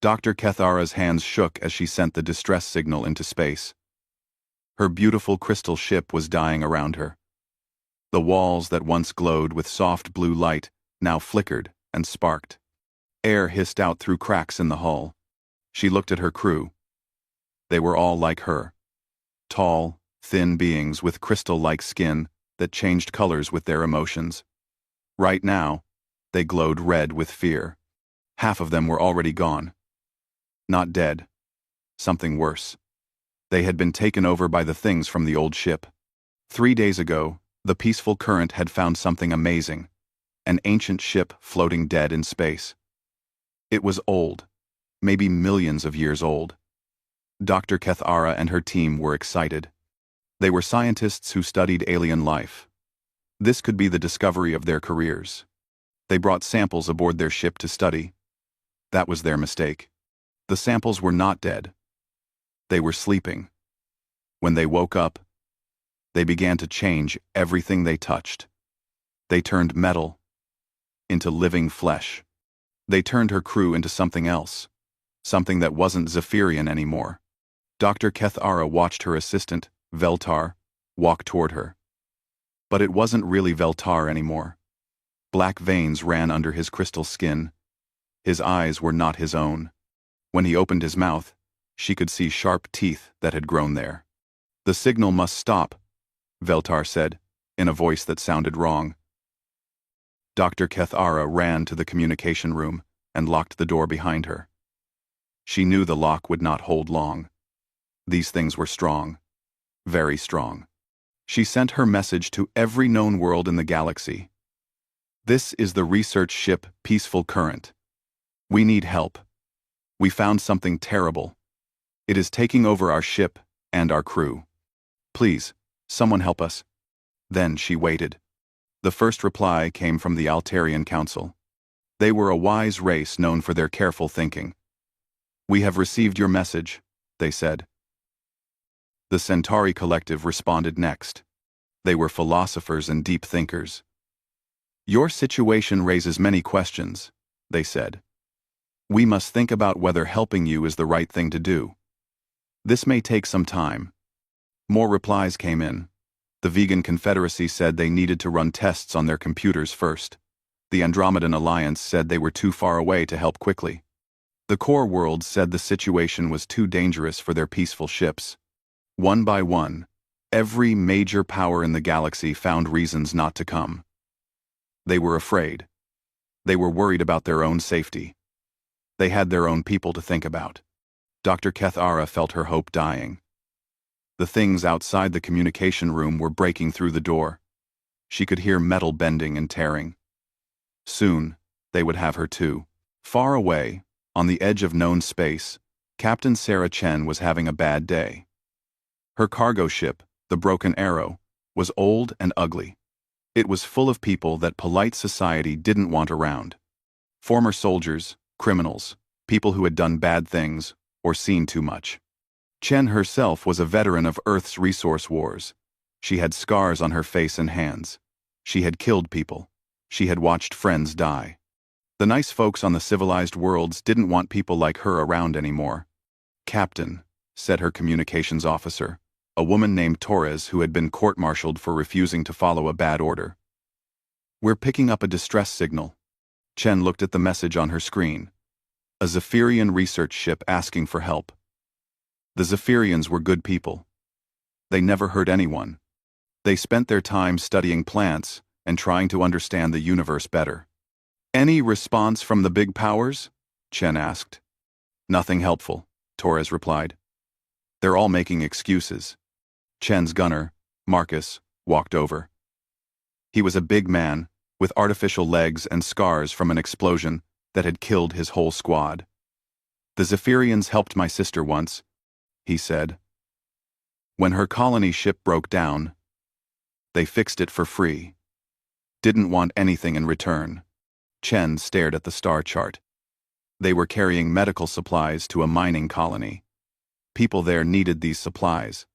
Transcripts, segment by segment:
Dr. Kethara's hands shook as she sent the distress signal into space. Her beautiful crystal ship was dying around her. The walls that once glowed with soft blue light now flickered and sparked. Air hissed out through cracks in the hull. She looked at her crew. They were all like her. Tall, thin beings with crystal-like skin that changed colors with their emotions. Right now, they glowed red with fear. Half of them were already gone. Not dead. Something worse. They had been taken over by the things from the old ship. 3 days ago, the peaceful current had found something amazing. An ancient ship floating dead in space. It was old, maybe millions of years old. Dr. Kethara and her team were excited. They were scientists who studied alien life. This could be the discovery of their careers. They brought samples aboard their ship to study. That was their mistake. The samples were not dead. They were sleeping. When they woke up, they began to change everything they touched. They turned metal into living flesh. They turned her crew into something else, something that wasn't Zephyrian anymore. Dr. Kethara watched her assistant, Veltar, walk toward her. But it wasn't really Veltar anymore. Black veins ran under his crystal skin. His eyes were not his own. When he opened his mouth, she could see sharp teeth that had grown there. "The signal must stop," Veltar said, in a voice that sounded wrong. Dr. Kethara ran to the communication room and locked the door behind her. She knew the lock would not hold long. These things were strong. Very strong. She sent her message to every known world in the galaxy. "This is the research ship Peaceful Current. We need help. We found something terrible. It is taking over our ship and our crew. Please, someone help us." Then she waited. The first reply came from the Altarian Council. They were a wise race known for their careful thinking. "We have received your message," they said. The Centauri Collective responded next. They were philosophers and deep thinkers. "Your situation raises many questions," they said. "We must think about whether helping you is the right thing to do. This may take some time." More replies came in. The Vegan Confederacy said they needed to run tests on their computers first. The Andromedan Alliance said they were too far away to help quickly. The Core Worlds said the situation was too dangerous for their peaceful ships. One by one, every major power in the galaxy found reasons not to come. They were afraid. They were worried about their own safety. They had their own people to think about. Dr. Kethara felt her hope dying. The things outside the communication room were breaking through the door. She could hear metal bending and tearing. Soon, they would have her too. Far away, on the edge of known space, Captain Sarah Chen was having a bad day. Her cargo ship, the Broken Arrow, was old and ugly. It was full of people that polite society didn't want around. Former soldiers, criminals, people who had done bad things or seen too much. Chen herself was a veteran of Earth's resource wars. She had scars on her face and hands. She had killed people. She had watched friends die. The nice folks on the civilized worlds didn't want people like her around anymore. "Captain," said her communications officer, a woman named Torres who had been court-martialed for refusing to follow a bad order. "We're picking up a distress signal." Chen looked at the message on her screen. A Zephyrian research ship asking for help. The Zephyrians were good people. They never hurt anyone. They spent their time studying plants and trying to understand the universe better. "Any response from the big powers?" Chen asked. "Nothing helpful," Torres replied. "They're all making excuses." Chen's gunner, Marcus, walked over. He was a big man, with artificial legs and scars from an explosion that had killed his whole squad. "The Zephyrians helped my sister once," he said. "When her colony ship broke down, they fixed it for free. Didn't want anything in return." Chen stared at the star chart. They were carrying medical supplies to a mining colony. People there needed these supplies.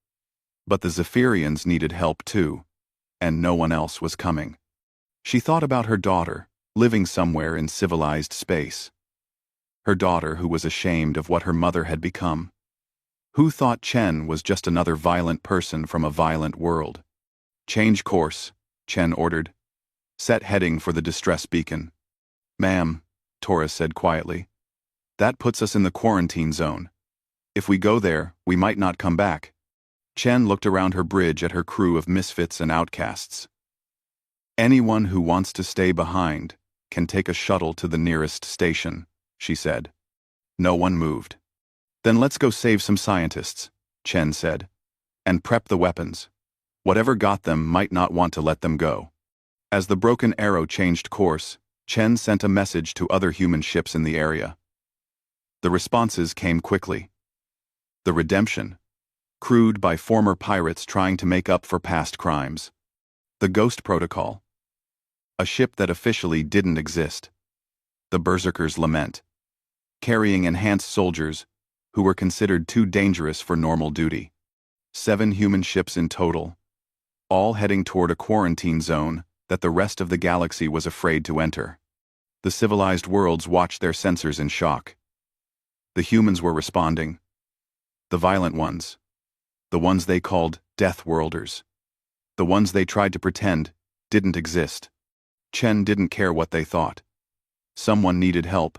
But the Zephyrians needed help too, and no one else was coming. She thought about her daughter, living somewhere in civilized space. Her daughter who was ashamed of what her mother had become. Who thought Chen was just another violent person from a violent world? Change course, Chen ordered. Set heading for the distress beacon. Ma'am, Torres said quietly. That puts us in the quarantine zone. If we go there, we might not come back. Chen looked around her bridge at her crew of misfits and outcasts. Anyone who wants to stay behind can take a shuttle to the nearest station, she said. No one moved. Then let's go save some scientists, Chen said. And prep the weapons. Whatever got them might not want to let them go. As the broken arrow changed course, Chen sent a message to other human ships in the area. The responses came quickly. The Redemption, crewed by former pirates trying to make up for past crimes. The Ghost Protocol, a ship that officially didn't exist. The Berserker's Lament, carrying enhanced soldiers who were considered too dangerous for normal duty. 7 human ships in total, all heading toward a quarantine zone that the rest of the galaxy was afraid to enter. The civilized worlds watched their sensors in shock. The humans were responding. The violent ones. The ones they called Deathworlders. The ones they tried to pretend didn't exist. Chen didn't care what they thought. Someone needed help,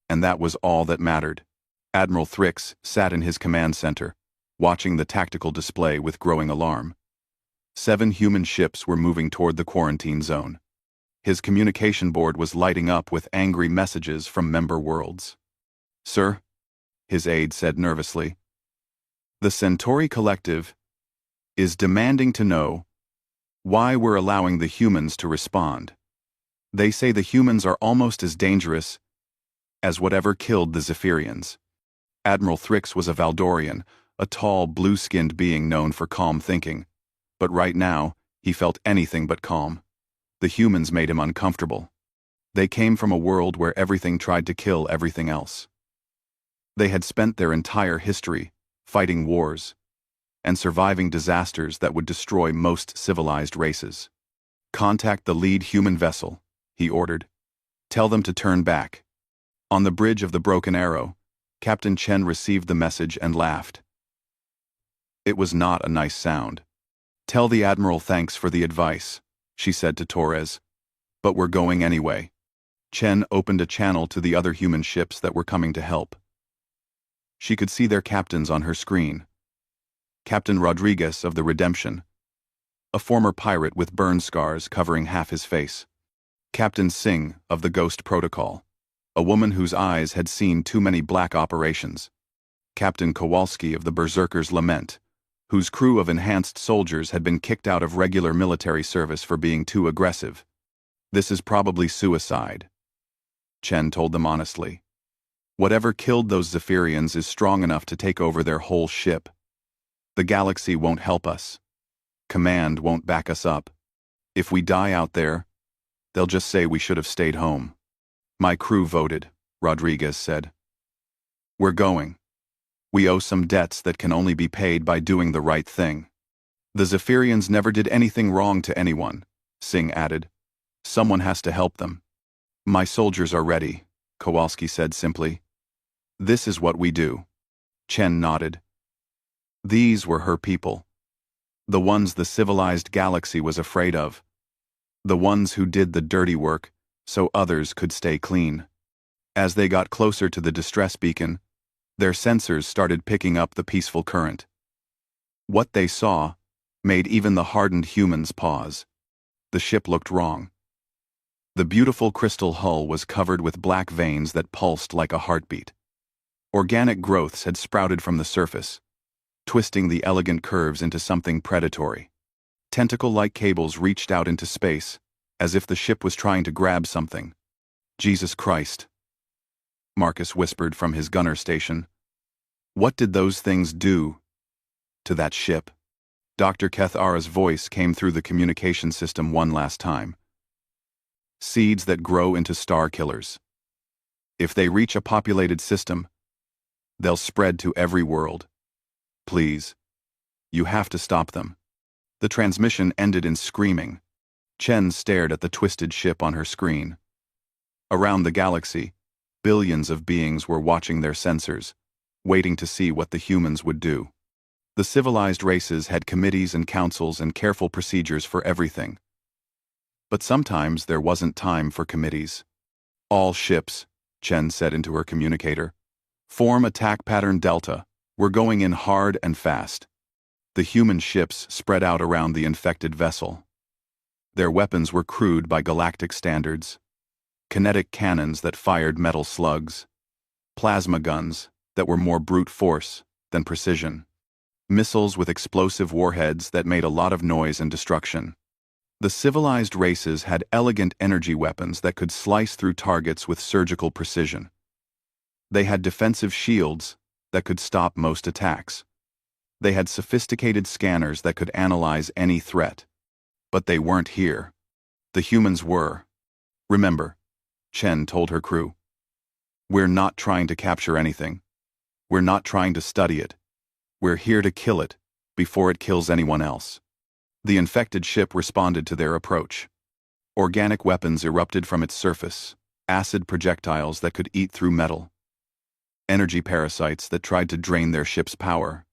and that was all that mattered. Admiral Thrix sat in his command center, watching the tactical display with growing alarm. 7 human ships were moving toward the quarantine zone. His communication board was lighting up with angry messages from member worlds. Sir, his aide said nervously, the Centauri Collective is demanding to know why we're allowing the humans to respond. They say the humans are almost as dangerous as whatever killed the Zephyrians. Admiral Thrix was a Valdorian, a tall, blue-skinned being known for calm thinking. But right now, he felt anything but calm. The humans made him uncomfortable. They came from a world where everything tried to kill everything else. They had spent their entire history fighting wars and surviving disasters that would destroy most civilized races. Contact the lead human vessel, he ordered. Tell them to turn back. On the bridge of the Broken Arrow, Captain Chen received the message and laughed. It was not a nice sound. Tell the Admiral thanks for the advice, she said to Torres. But we're going anyway. Chen opened a channel to the other human ships that were coming to help. She could see their captains on her screen. Captain Rodriguez of the Redemption, a former pirate with burn scars covering half his face. Captain Singh of the Ghost Protocol, a woman whose eyes had seen too many black operations. Captain Kowalski of the Berserker's Lament, whose crew of enhanced soldiers had been kicked out of regular military service for being too aggressive. This is probably suicide, Chen told them honestly. Whatever killed those Zephyrians is strong enough to take over their whole ship. The galaxy won't help us. Command won't back us up. If we die out there, they'll just say we should have stayed home. My crew voted, Rodriguez said. We're going. We owe some debts that can only be paid by doing the right thing. The Zephyrians never did anything wrong to anyone, Singh added. Someone has to help them. My soldiers are ready, Kowalski said simply. This is what we do. Chen nodded. These were her people. The ones the civilized galaxy was afraid of. The ones who did the dirty work so others could stay clean. As they got closer to the distress beacon, their sensors started picking up the peaceful current. What they saw made even the hardened humans pause. The ship looked wrong. The beautiful crystal hull was covered with black veins that pulsed like a heartbeat. Organic growths had sprouted from the surface, twisting the elegant curves into something predatory. Tentacle-like cables reached out into space, as if the ship was trying to grab something. Jesus Christ, Marcus whispered from his gunner station. What did those things do to that ship? Dr. Kethara's voice came through the communication system one last time. Seeds that grow into star killers. If they reach a populated system, they'll spread to every world. Please, you have to stop them. The transmission ended in screaming. Chen stared at the twisted ship on her screen. Around the galaxy, Billions of beings were watching their sensors, waiting to see what the humans would do. The civilized races had committees and councils and careful procedures for everything. But sometimes there wasn't time for committees. All ships, Chen said into her communicator, form attack pattern Delta. We're going in hard and fast. The human ships spread out around the infected vessel. Their weapons were crude by galactic standards. Kinetic cannons that fired metal slugs. Plasma guns that were more brute force than precision. Missiles with explosive warheads that made a lot of noise and destruction. The civilized races had elegant energy weapons that could slice through targets with surgical precision. They had defensive shields that could stop most attacks. They had sophisticated scanners that could analyze any threat. But they weren't here. The humans were. Remember, Chen told her crew. We're not trying to capture anything. We're not trying to study it. We're here to kill it before it kills anyone else. The infected ship responded to their approach. Organic weapons erupted from its surface, acid projectiles that could eat through metal, energy parasites that tried to drain their ship's power,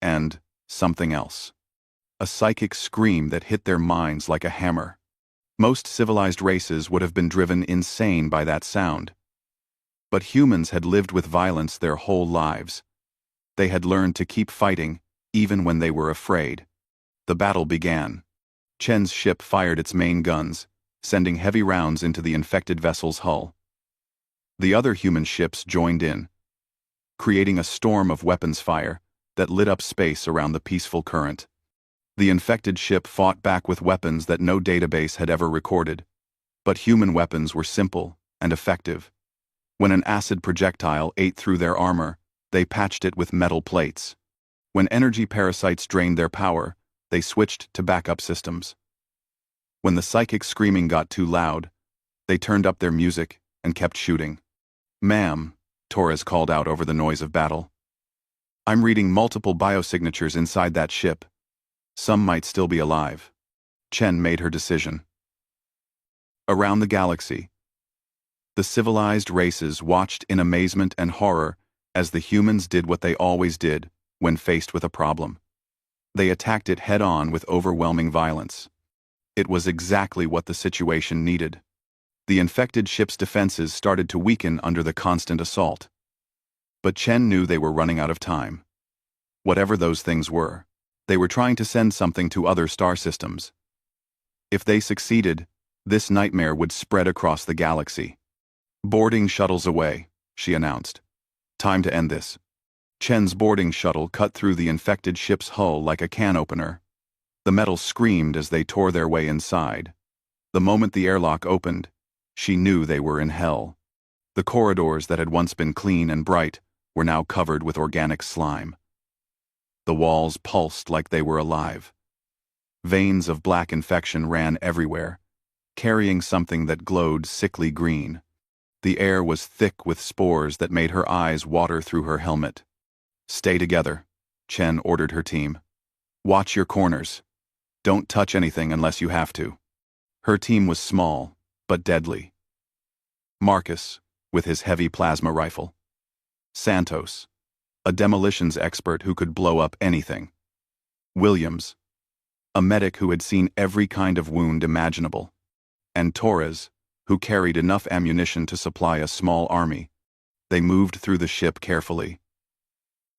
and something else. A psychic scream that hit their minds like a hammer. Most civilized races would have been driven insane by that sound. But humans had lived with violence their whole lives. They had learned to keep fighting, even when they were afraid. The battle began. Chen's ship fired its main guns, sending heavy rounds into the infected vessel's hull. The other human ships joined in, creating a storm of weapons fire that lit up space around the peaceful current. The infected ship fought back with weapons that no database had ever recorded. But human weapons were simple and effective. When an acid projectile ate through their armor, they patched it with metal plates. When energy parasites drained their power, they switched to backup systems. When the psychic screaming got too loud, they turned up their music and kept shooting. "Ma'am," Torres called out over the noise of battle. "I'm reading multiple biosignatures inside that ship. Some might still be alive." Chen made her decision. Around the galaxy, the civilized races watched in amazement and horror as the humans did what they always did when faced with a problem. They attacked it head-on with overwhelming violence. It was exactly what the situation needed. The infected ship's defenses started to weaken under the constant assault. But Chen knew they were running out of time. Whatever those things were, they were trying to send something to other star systems. If they succeeded, this nightmare would spread across the galaxy. "Boarding shuttles away," she announced. "Time to end this." Chen's boarding shuttle cut through the infected ship's hull like a can opener. The metal screamed as they tore their way inside. The moment the airlock opened, she knew they were in hell. The corridors that had once been clean and bright were now covered with organic slime. The walls pulsed like they were alive. Veins of black infection ran everywhere, carrying something that glowed sickly green. The air was thick with spores that made her eyes water through her helmet. "Stay together," Chen ordered her team. "Watch your corners. Don't touch anything unless you have to." Her team was small, but deadly. Marcus, with his heavy plasma rifle. Santos, a demolitions expert who could blow up anything. Williams, a medic who had seen every kind of wound imaginable. And Torres, who carried enough ammunition to supply a small army. They moved through the ship carefully.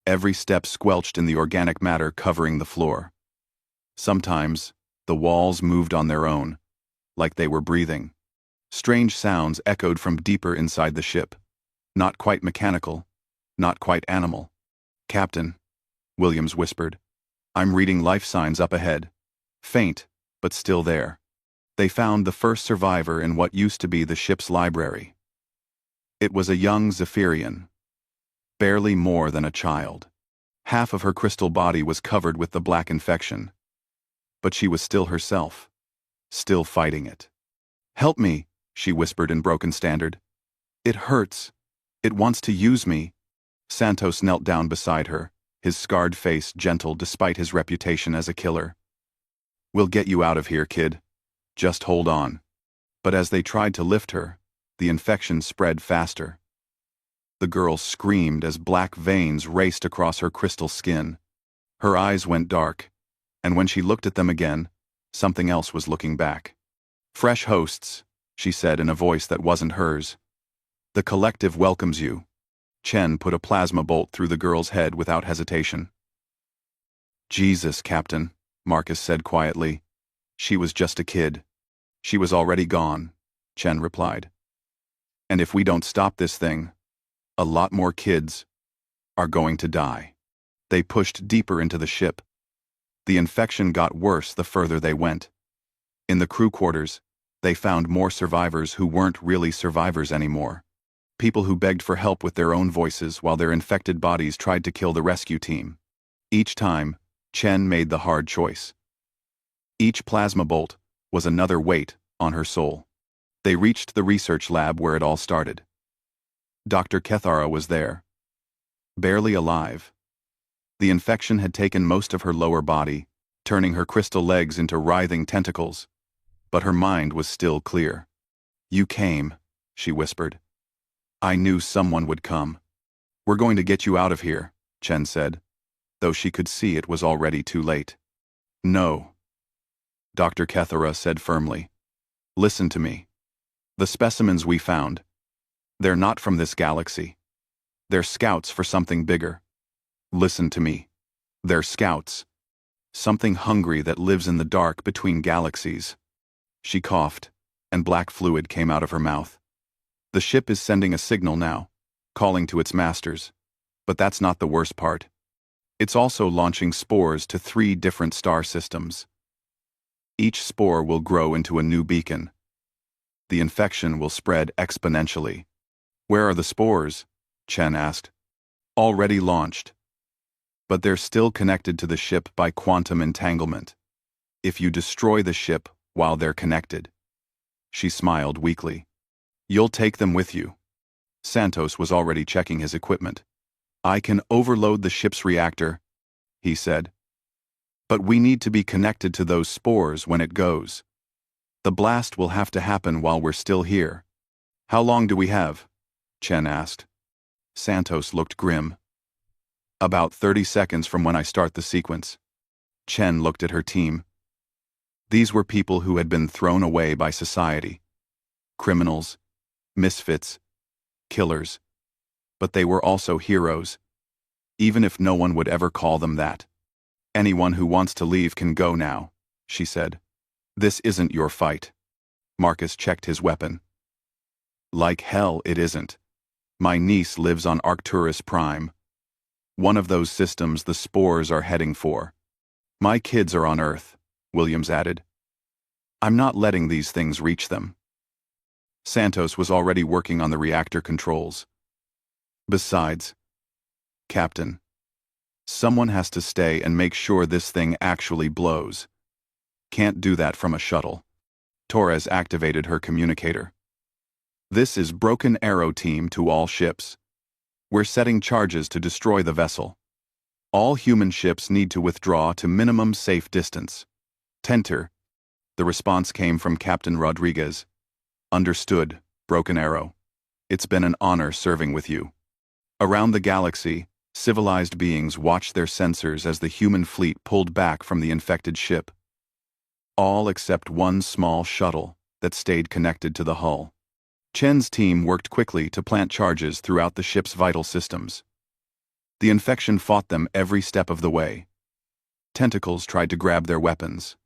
Every step squelched in the organic matter covering the floor. Sometimes, the walls moved on their own, like they were breathing. Strange sounds echoed from deeper inside the ship. Not quite mechanical, not quite animal. "Captain," Williams whispered, "I'm reading life signs up ahead. Faint, but still there." They found the first survivor in what used to be the ship's library. It was a young Zephyrian, barely more than a child. Half of her crystal body was covered with the black infection. But she was still herself, still fighting it. "Help me," she whispered in broken standard. "It hurts. It wants to use me." Santos knelt down beside her, his scarred face gentle despite his reputation as a killer. "We'll get you out of here, kid. Just hold on." But as they tried to lift her, the infection spread faster. The girl screamed as black veins raced across her crystal skin. Her eyes went dark, and when she looked at them again, something else was looking back. "Fresh hosts," she said in a voice that wasn't hers. "The collective welcomes you." Chen put a plasma bolt through the girl's head without hesitation. "Jesus, Captain," Marcus said quietly. "She was just a kid." "She was already gone," Chen replied. "And if we don't stop this thing, a lot more kids are going to die." They pushed deeper into the ship. The infection got worse the further they went. In the crew quarters, they found more survivors who weren't really survivors anymore. People who begged for help with their own voices while their infected bodies tried to kill the rescue team. Each time, Chen made the hard choice. Each plasma bolt was another weight on her soul. They reached the research lab where it all started. Dr. Kethara was there. Barely alive. The infection had taken most of her lower body, turning her crystal legs into writhing tentacles. But her mind was still clear. "You came," she whispered. "I knew someone would come." "We're going to get you out of here," Chen said, though she could see it was already too late. "No," Dr. Kethara said firmly. "Listen to me. The specimens we found, they're not from this galaxy. They're scouts for something bigger. Listen to me. They're scouts. Something hungry that lives in the dark between galaxies." She coughed, and black fluid came out of her mouth. "The ship is sending a signal now, calling to its masters. But that's not the worst part. It's also launching spores to 3 different star systems. Each spore will grow into a new beacon. The infection will spread exponentially." "Where are the spores?" Chen asked. "Already launched. But they're still connected to the ship by quantum entanglement. If you destroy the ship while they're connected," she smiled weakly, "you'll take them with you." Santos was already checking his equipment. "I can overload the ship's reactor," he said. "But we need to be connected to those spores when it goes. The blast will have to happen while we're still here." "How long do we have?" Chen asked. Santos looked grim. "About 30 seconds from when I start the sequence." Chen looked at her team. These were people who had been thrown away by society. Criminals, misfits, killers. But they were also heroes, even if no one would ever call them that. "Anyone who wants to leave can go now," she said. "This isn't your fight." Marcus checked his weapon. "Like hell it isn't. My niece lives on Arcturus Prime. One of those systems the spores are heading for. My kids are on Earth," Williams added. "I'm not letting these things reach them." Santos was already working on the reactor controls. "Besides, Captain, someone has to stay and make sure this thing actually blows. Can't do that from a shuttle." Torres activated her communicator. "This is Broken Arrow Team to all ships. We're setting charges to destroy the vessel. All human ships need to withdraw to minimum safe distance. Tenter." The response came from Captain Rodriguez. "Understood, Broken Arrow. It's been an honor serving with you." Around the galaxy, civilized beings watched their sensors as the human fleet pulled back from the infected ship. All except one small shuttle that stayed connected to the hull. Chen's team worked quickly to plant charges throughout the ship's vital systems. The infection fought them every step of the way. Tentacles tried to grab their weapons.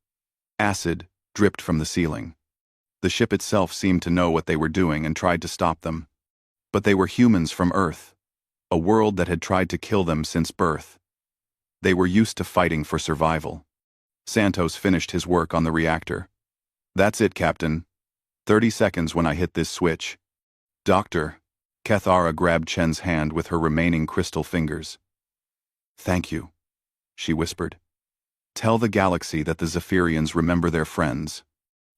Acid dripped from the ceiling. The ship itself seemed to know what they were doing and tried to stop them. But they were humans from Earth, a world that had tried to kill them since birth. They were used to fighting for survival. Santos finished his work on the reactor. "That's it, Captain. 30 seconds when I hit this switch." "Doctor," Kethara grabbed Chen's hand with her remaining crystal fingers. "Thank you," she whispered. "Tell the galaxy that the Zephyrians remember their friends."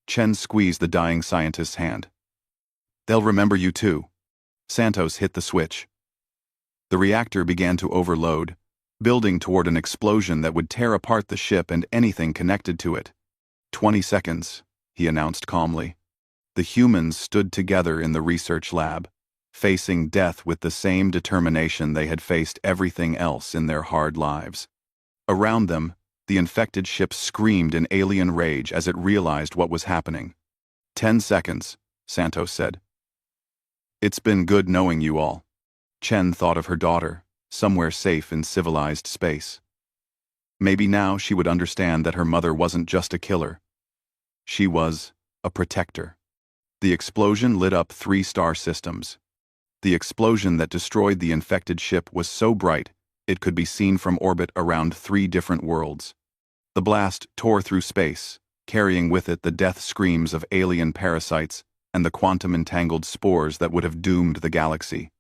Chen squeezed the dying scientist's hand. "They'll remember you too." Santos hit the switch. The reactor began to overload, building toward an explosion that would tear apart the ship and anything connected to it. 20 seconds, he announced calmly. The humans stood together in the research lab, facing death with the same determination they had faced everything else in their hard lives. Around them, the infected ship screamed in alien rage as it realized what was happening. 10 seconds, Santos said. It's been good knowing you all. Chen thought of her daughter, somewhere safe in civilized space. Maybe now she would understand that her mother wasn't just a killer. She was a protector. The explosion lit up 3 star systems. The explosion that destroyed the infected ship was so bright it could be seen from orbit around 3 different worlds. The blast tore through space, carrying with it the death screams of alien parasites and the quantum-entangled spores that would have doomed the galaxy.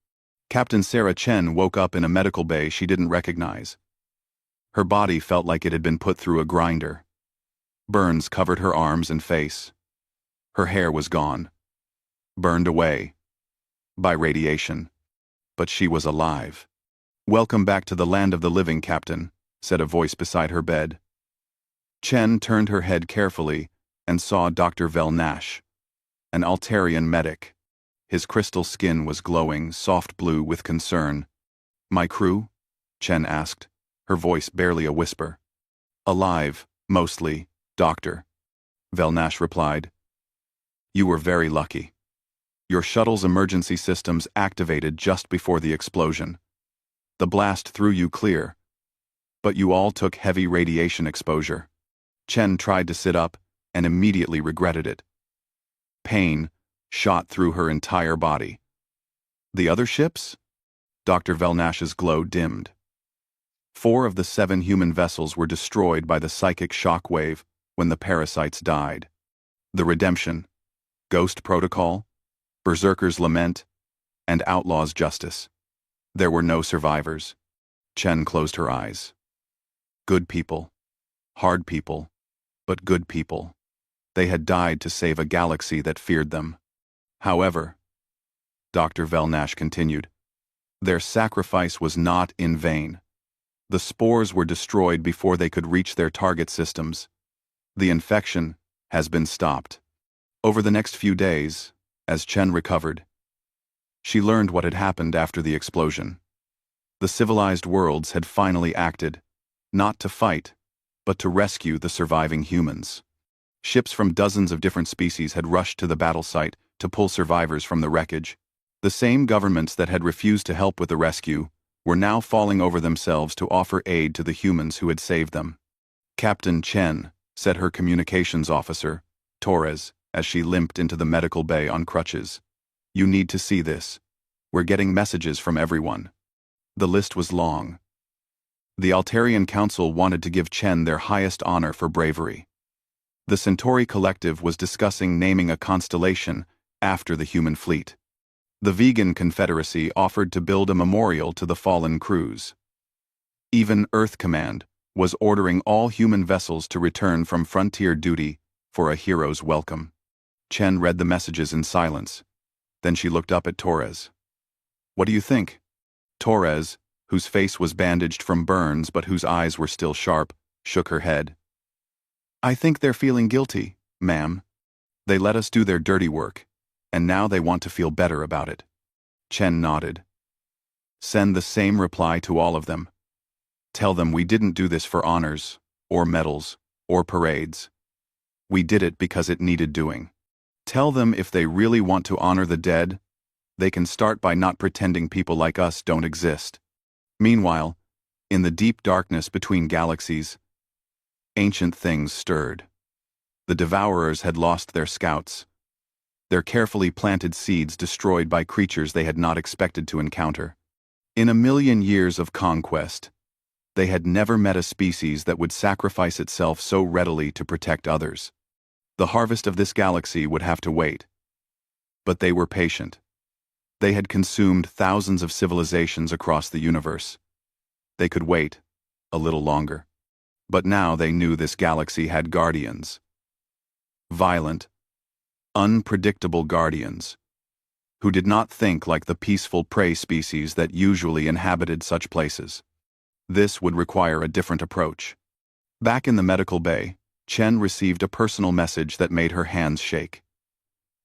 Captain Sarah Chen woke up in a medical bay she didn't recognize. Her body felt like it had been put through a grinder. Burns covered her arms and face. Her hair was gone, burned away by radiation. But she was alive. "Welcome back to the land of the living, Captain," said a voice beside her bed. Chen turned her head carefully and saw Dr. Velnash, an Altarian medic. His crystal skin was glowing soft blue with concern. "My crew?" Chen asked, her voice barely a whisper. "Alive, mostly, Doctor," Velnash replied. "You were very lucky. Your shuttle's emergency systems activated just before the explosion. The blast threw you clear, but you all took heavy radiation exposure." Chen tried to sit up and immediately regretted it. Pain shot through her entire body. "The other ships?" Dr. Velnash's glow dimmed. 4 of the 7 human vessels were destroyed by the psychic shock wave when the parasites died. The Redemption, Ghost Protocol, Berserker's Lament, and Outlaw's Justice. There were no survivors. Chen closed her eyes. Good people. Hard people. But good people. They had died to save a galaxy that feared them. However, Dr. Velnash continued, their sacrifice was not in vain. The spores were destroyed before they could reach their target systems. The infection has been stopped. Over the next few days, as Chen recovered, she learned what had happened after the explosion. The civilized worlds had finally acted, not to fight, but to rescue the surviving humans. Ships from dozens of different species had rushed to the battle site to pull survivors from the wreckage. The same governments that had refused to help with the rescue were now falling over themselves to offer aid to the humans who had saved them. "Captain Chen," said her communications officer, Torres, as she limped into the medical bay on crutches. "You need to see this. We're getting messages from everyone." The list was long. The Altarian Council wanted to give Chen their highest honor for bravery. The Centauri Collective was discussing naming a constellation after the human fleet. The Vegan Confederacy offered to build a memorial to the fallen crews. Even Earth Command was ordering all human vessels to return from frontier duty for a hero's welcome. Chen read the messages in silence. Then she looked up at Torres. "What do you think?" Torres, whose face was bandaged from burns but whose eyes were still sharp, shook her head. "I think they're feeling guilty, ma'am. They let us do their dirty work, and now they want to feel better about it." Chen nodded. "Send the same reply to all of them. Tell them we didn't do this for honors, or medals, or parades. We did it because it needed doing. Tell them if they really want to honor the dead, they can start by not pretending people like us don't exist." Meanwhile, in the deep darkness between galaxies, ancient things stirred. The Devourers had lost their scouts, their carefully planted seeds destroyed by creatures they had not expected to encounter. In a million years of conquest, they had never met a species that would sacrifice itself so readily to protect others. The harvest of this galaxy would have to wait. But they were patient. They had consumed thousands of civilizations across the universe. They could wait a little longer. But now they knew this galaxy had guardians. Violent, unpredictable guardians, who did not think like the peaceful prey species that usually inhabited such places. This would require a different approach. Back in the medical bay, Chen received a personal message that made her hands shake.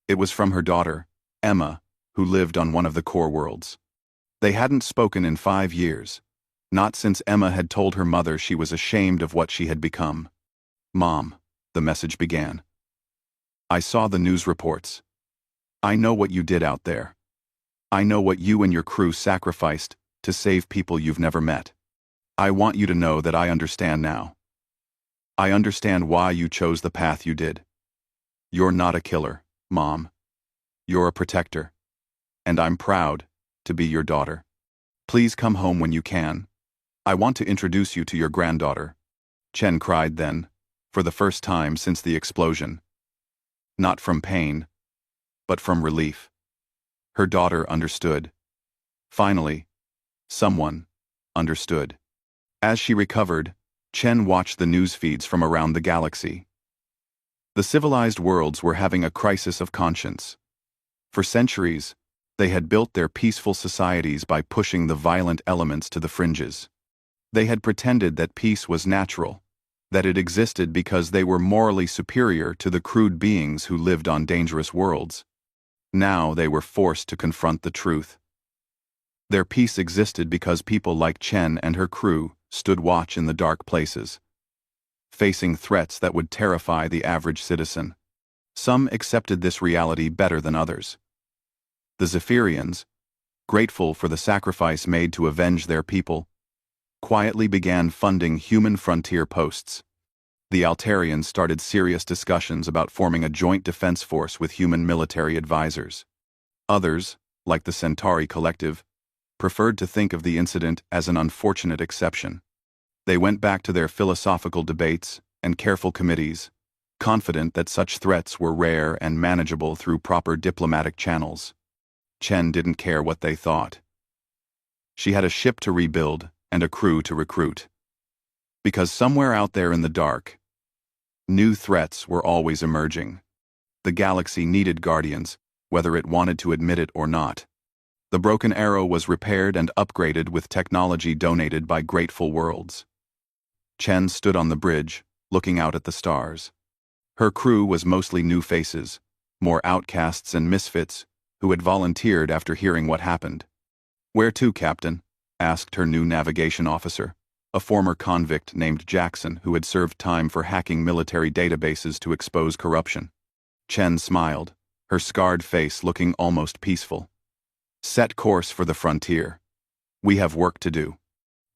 It was from her daughter, Emma, who lived on one of the core worlds. They hadn't spoken in 5 years, not since Emma had told her mother she was ashamed of what she had become. "Mom," the message began. "I saw the news reports. I know what you did out there. I know what you and your crew sacrificed to save people you've never met. I want you to know that I understand now. I understand why you chose the path you did. You're not a killer, Mom. You're a protector. And I'm proud to be your daughter. Please come home when you can. I want to introduce you to your granddaughter." Chen cried then, for the first time since the explosion. Not from pain, but from relief. Her daughter understood. Finally, someone understood. As she recovered, Chen watched the news feeds from around the galaxy. The civilized worlds were having a crisis of conscience. For centuries, they had built their peaceful societies by pushing the violent elements to the fringes. They had pretended that peace was natural, that it existed because they were morally superior to the crude beings who lived on dangerous worlds. Now they were forced to confront the truth. Their peace existed because people like Chen and her crew stood watch in the dark places, facing threats that would terrify the average citizen. Some accepted this reality better than others. The Zephyrians, grateful for the sacrifice made to avenge their people, quietly began funding human frontier posts. The Altarians started serious discussions about forming a joint defense force with human military advisors. Others, like the Centauri Collective, preferred to think of the incident as an unfortunate exception. They went back to their philosophical debates and careful committees, confident that such threats were rare and manageable through proper diplomatic channels. Chen didn't care what they thought. She had a ship to rebuild and a crew to recruit. Because somewhere out there in the dark, new threats were always emerging. The galaxy needed guardians, whether it wanted to admit it or not. The broken arrow was repaired and upgraded with technology donated by grateful worlds. Chen stood on the bridge, looking out at the stars. Her crew was mostly new faces, more outcasts and misfits, who had volunteered after hearing what happened. "Where to, Captain?" asked her new navigation officer, a former convict named Jackson who had served time for hacking military databases to expose corruption. Chen smiled, her scarred face looking almost peaceful. "Set course for the frontier. We have work to do."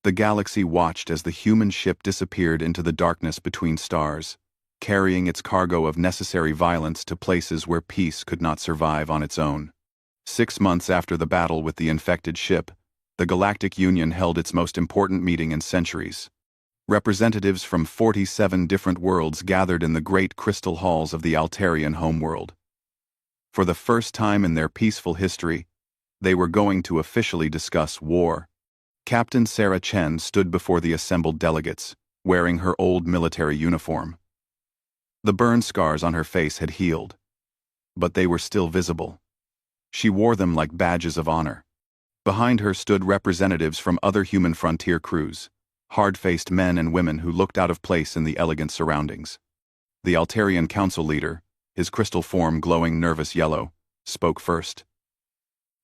The galaxy watched as the human ship disappeared into the darkness between stars, carrying its cargo of necessary violence to places where peace could not survive on its own. 6 months after the battle with the infected ship, the Galactic Union held its most important meeting in centuries. Representatives from 47 different worlds gathered in the great crystal halls of the Altarian homeworld. For the first time in their peaceful history, they were going to officially discuss war. Captain Sarah Chen stood before the assembled delegates, wearing her old military uniform. The burn scars on her face had healed, but they were still visible. She wore them like badges of honor. Behind her stood representatives from other human frontier crews, hard-faced men and women who looked out of place in the elegant surroundings. The Altarian council leader, his crystal form glowing nervous yellow, spoke first.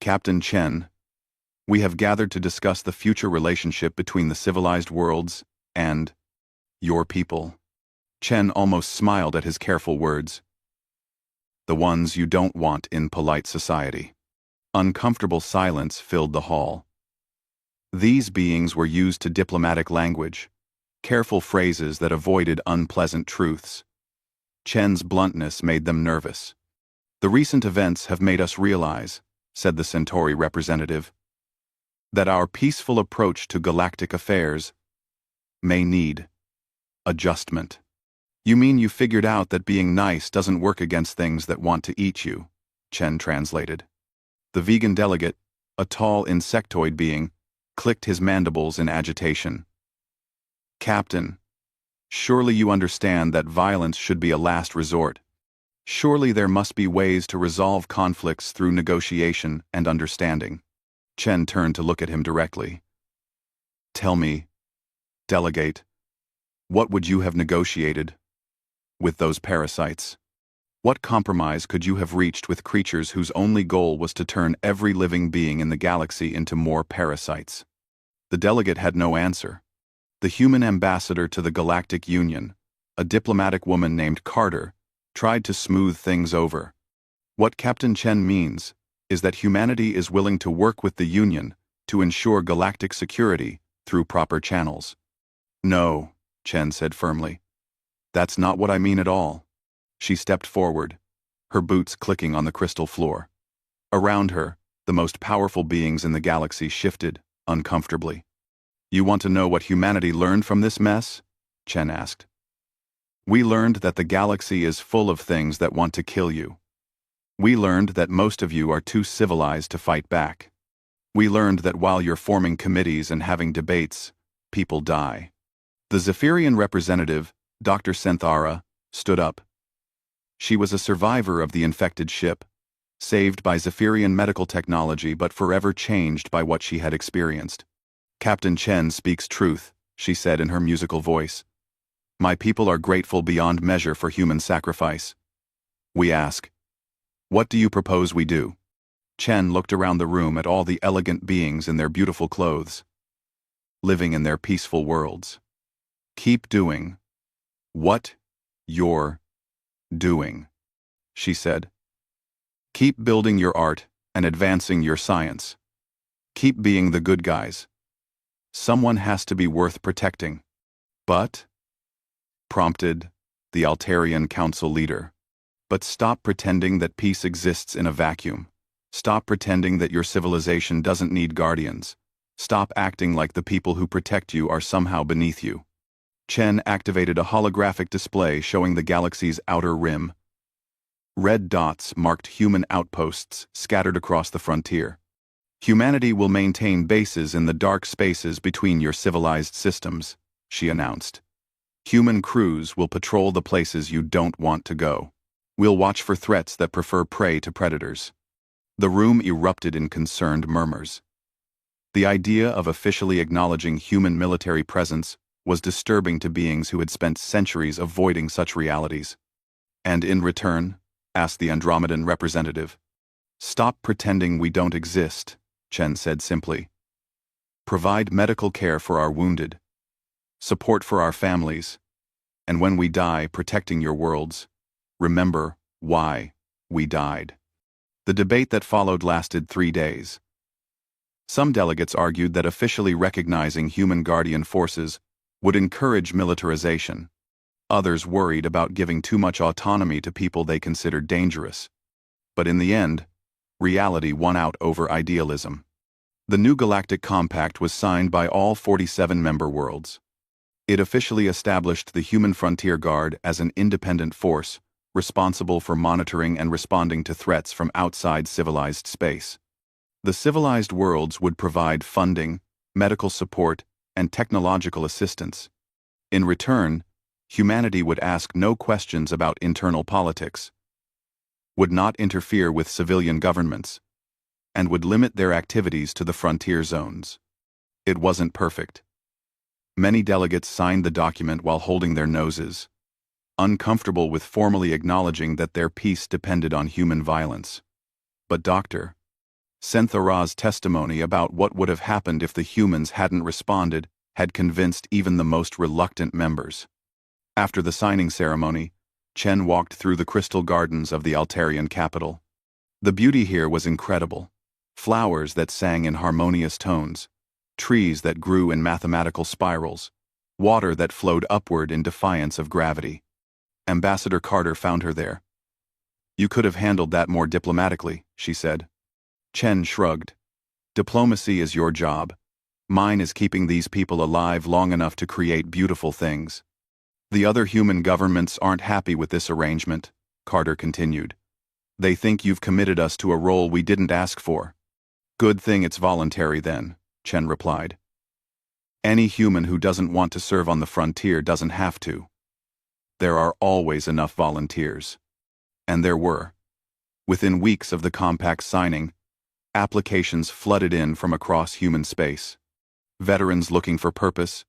"Captain Chen, we have gathered to discuss the future relationship between the civilized worlds and your people." Chen almost smiled at his careful words. "The ones you don't want in polite society." Uncomfortable silence filled the hall. These beings were used to diplomatic language, careful phrases that avoided unpleasant truths. Chen's bluntness made them nervous. "The recent events have made us realize," said the Centauri representative, "that our peaceful approach to galactic affairs may need adjustment." "You mean you figured out that being nice doesn't work against things that want to eat you?" Chen translated. The vegan delegate, a tall insectoid being, clicked his mandibles in agitation. "Captain, surely you understand that violence should be a last resort. Surely there must be ways to resolve conflicts through negotiation and understanding." Chen turned to look at him directly. "Tell me, delegate, what would you have negotiated with those parasites?" What compromise could you have reached with creatures whose only goal was to turn every living being in the galaxy into more parasites? The delegate had no answer. The human ambassador to the Galactic Union, a diplomatic woman named Carter, tried to smooth things over. What Captain Chen means is that humanity is willing to work with the Union to ensure galactic security through proper channels. No, Chen said firmly. That's not what I mean at all. She stepped forward, her boots clicking on the crystal floor. Around her, the most powerful beings in the galaxy shifted uncomfortably. You want to know what humanity learned from this mess? Chen asked. We learned that the galaxy is full of things that want to kill you. We learned that most of you are too civilized to fight back. We learned that while you're forming committees and having debates, people die. The Zephyrian representative, Dr. Senthara, stood up. She was a survivor of the infected ship, saved by Zephyrian medical technology but forever changed by what she had experienced. Captain Chen speaks truth, she said in her musical voice. My people are grateful beyond measure for human sacrifice. We ask, what do you propose we do? Chen looked around the room at all the elegant beings in their beautiful clothes, living in their peaceful worlds. Keep doing what you're doing, she said. Keep building your art and advancing your science. Keep being the good guys. Someone has to be worth protecting. But, prompted the Altarian Council leader, but stop pretending that peace exists in a vacuum. Stop pretending that your civilization doesn't need guardians. Stop acting like the people who protect you are somehow beneath you. Chen activated a holographic display showing the galaxy's outer rim. Red dots marked human outposts scattered across the frontier. Humanity will maintain bases in the dark spaces between your civilized systems, she announced. Human crews will patrol the places you don't want to go. We'll watch for threats that prefer prey to predators. The room erupted in concerned murmurs. The idea of officially acknowledging human military presence was disturbing to beings who had spent centuries avoiding such realities. And in return, asked the Andromedan representative. Stop pretending we don't exist, Chen said simply. Provide medical care for our wounded, support for our families, and when we die protecting your worlds, remember why we died. The debate that followed lasted 3 days. Some delegates argued that officially recognizing human guardian forces would encourage militarization. Others worried about giving too much autonomy to people they considered dangerous. But in the end, reality won out over idealism. The new Galactic Compact was signed by all 47 member worlds. It officially established the Human Frontier Guard as an independent force, responsible for monitoring and responding to threats from outside civilized space. The civilized worlds would provide funding, medical support, and technological assistance. In return, humanity would ask no questions about internal politics, would not interfere with civilian governments, and would limit their activities to the frontier zones. It wasn't perfect. Many delegates signed the document while holding their noses, uncomfortable with formally acknowledging that their peace depended on human violence. But Dr. Senthara's testimony about what would have happened if the humans hadn't responded had convinced even the most reluctant members. After the signing ceremony, Chen walked through the crystal gardens of the Altarian capital. The beauty here was incredible. Flowers that sang in harmonious tones, trees that grew in mathematical spirals, water that flowed upward in defiance of gravity. Ambassador Carter found her there. You could have handled that more diplomatically, she said. Chen shrugged. Diplomacy is your job. Mine is keeping these people alive long enough to create beautiful things. The other human governments aren't happy with this arrangement, Carter continued. They think you've committed us to a role we didn't ask for. Good thing it's voluntary then, Chen replied. Any human who doesn't want to serve on the frontier doesn't have to. There are always enough volunteers. And there were. Within weeks of the compact's signing, applications flooded in from across human space. Veterans looking for purpose,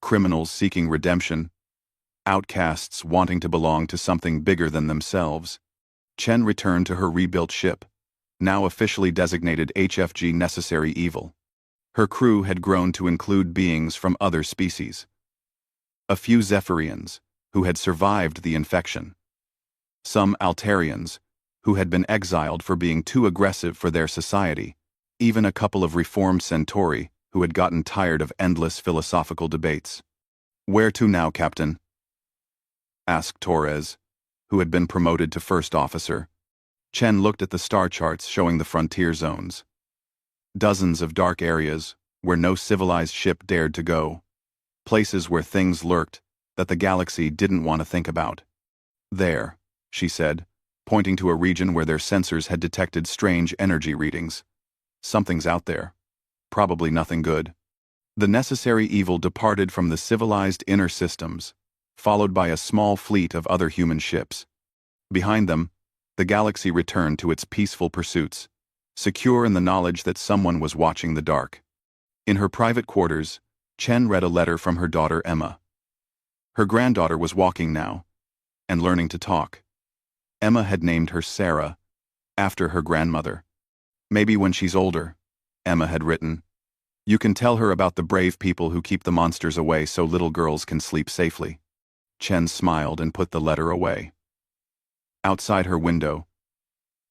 criminals seeking redemption, outcasts wanting to belong to something bigger than themselves. Chen returned to her rebuilt ship, now officially designated HFG Necessary Evil. Her crew had grown to include beings from other species. A few Zephyrians, who had survived the infection. Some Altarians, who had been exiled for being too aggressive for their society. Even a couple of reformed Centauri, who had gotten tired of endless philosophical debates. "Where to now, Captain?" asked Torres, who had been promoted to first officer. Chen looked at the star charts showing the frontier zones. Dozens of dark areas where no civilized ship dared to go. Places where things lurked that the galaxy didn't want to think about. "There," she said, pointing to a region where their sensors had detected strange energy readings. "Something's out there. Probably nothing good." The Necessary Evil departed from the civilized inner systems, followed by a small fleet of other human ships. Behind them, the galaxy returned to its peaceful pursuits, secure in the knowledge that someone was watching the dark. In her private quarters, Chen read a letter from her daughter Emma. Her granddaughter was walking now, and learning to talk. Emma had named her Sarah, after her grandmother. "Maybe when she's older," Emma had written, "you can tell her about the brave people who keep the monsters away so little girls can sleep safely." Chen smiled and put the letter away. Outside her window,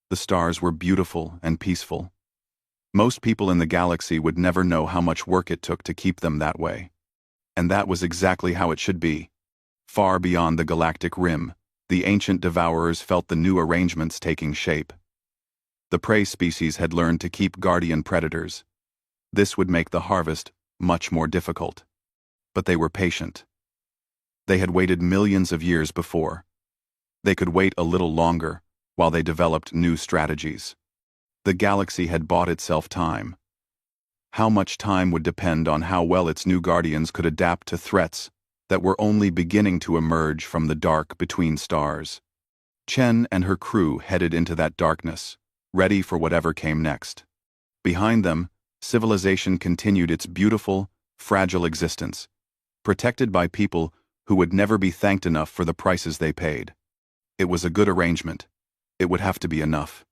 the stars were beautiful and peaceful. Most people in the galaxy would never know how much work it took to keep them that way. And that was exactly how it should be. Far beyond the galactic rim, the ancient devourers felt the new arrangements taking shape. The prey species had learned to keep guardian predators. This would make the harvest much more difficult. But they were patient. They had waited millions of years before. They could wait a little longer while they developed new strategies. The galaxy had bought itself time. How much time would depend on how well its new guardians could adapt to threats that were only beginning to emerge from the dark between stars. Chen and her crew headed into that darkness, ready for whatever came next. Behind them, civilization continued its beautiful, fragile existence, protected by people who would never be thanked enough for the prices they paid. It was a good arrangement. It would have to be enough.